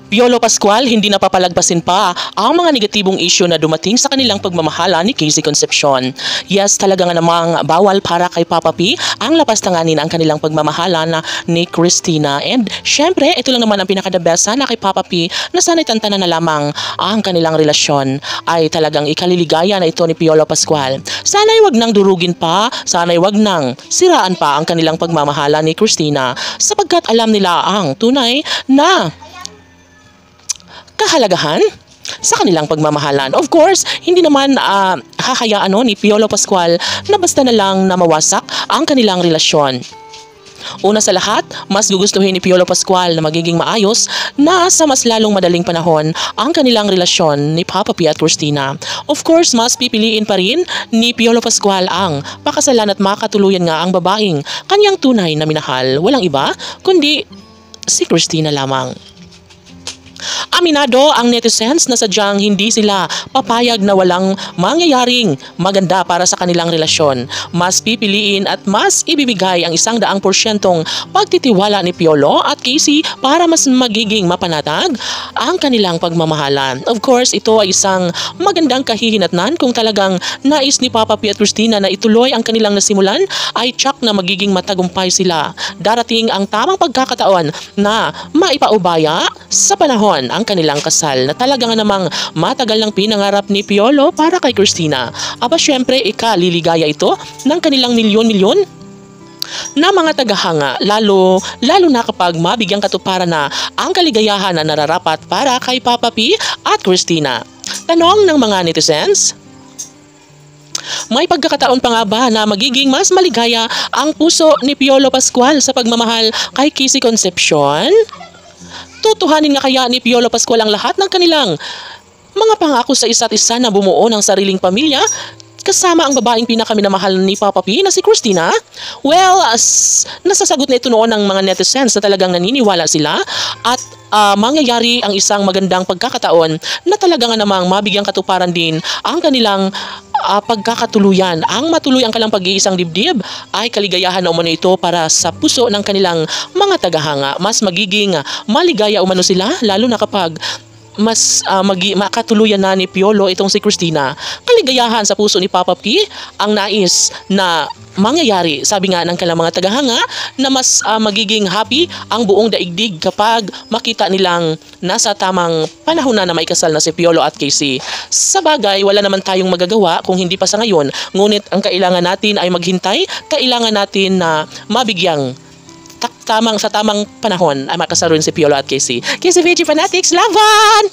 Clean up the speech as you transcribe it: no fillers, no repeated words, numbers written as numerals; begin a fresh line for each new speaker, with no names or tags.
Piolo Pascual, hindi napapalagpasin pa ang mga negatibong issue na dumating sa kanilang pagmamahala ni Casey Concepcion. Yes, talaga nga namang bawal para kay Papa P ang lapastanganin ang kanilang pagmamahala na ni Christina. And syempre, ito lang naman ang pinaka-the best sana kay Papa P na sana'y tantanan na lamang ang kanilang relasyon ay talagang ikaliligaya na ito ni Piolo Pascual. Sana'y wag nang durugin pa, sana'y wag nang siraan pa ang kanilang pagmamahala ni Christina sapagkat alam nila ang tunay na kahalagahan sa kanilang pagmamahalan. Of course, hindi naman hahayaan ni Piolo Pascual na basta na lang na mawasak ang kanilang relasyon. Una sa lahat, mas gugustuhin ni Piolo Pascual na magiging maayos na sa mas lalong madaling panahon ang kanilang relasyon ni Papa P at Christina. Of course, mas pipiliin pa rin ni Piolo Pascual ang pakasalan at makatuluyan nga ang babaeng kanyang tunay na minahal. Walang iba, kundi si Christina lamang. Aminado ang netizens na sadyang hindi sila papayag na walang mangyayaring maganda para sa kanilang relasyon. Mas pipiliin at mas ibibigay ang 100% pagtitiwala ni Piolo at Casey para mas magiging mapanatag ang kanilang pagmamahalan. Of course, ito ay isang magandang kahihinatnan kung talagang nais ni Papa P at Christina na ituloy ang kanilang nasimulan ay tsak na magiging matagumpay sila. Darating ang tamang pagkakataon na maipaubaya sa panahon ang kanilang kasal na talaga nga namang matagal ng pinangarap ni Piolo para kay Christina. Aba syempre, ikaliligaya ito ng kanilang milyon-milyon na mga tagahanga, lalo na kapag mabigyang katuparan na ang kaligayahan na nararapat para kay Papa P at Christina. Tanong ng mga netizens, may pagkakataon pa nga ba na magiging mas maligaya ang puso ni Piolo Pascual sa pagmamahal kay Casey Concepcion? Tutuhanin nga kaya ni Piolo Pascual ang lahat ng kanilang mga pangako sa isa't isa na bumuo ng sariling pamilya kasama ang babaeng pinakaminamahal ni Papa P na si Christina? Well, nasasagot na ito noon ng mga netizens na talagang naniniwala sila at mangyayari ang isang magandang pagkakataon na talaga nga namang mabigyang katuparan din ang kanilang pagkakatuluyan. Ang matuloy ang kalang pag-iisang dibdib ay kaligayahan na umano ito para sa puso ng kanilang mga tagahanga. Mas magiging maligaya umano sila lalo na kapag mas makatuluyan na ni Piolo itong si Christina. Kaligayahan sa puso ni Papa P ang nais na mangyayari, sabi nga ng kanilang mga tagahanga, na mas magiging happy ang buong daigdig kapag makita nilang nasa tamang panahon na maikasal na si Piolo at Casey. Sa bagay, wala naman tayong magagawa kung hindi pa sa ngayon, ngunit ang kailangan natin ay maghintay, kailangan natin na mabigyang sa tamang panahon ay makasaroon si Piolo at Casey. Casey VG Fanatics, laban!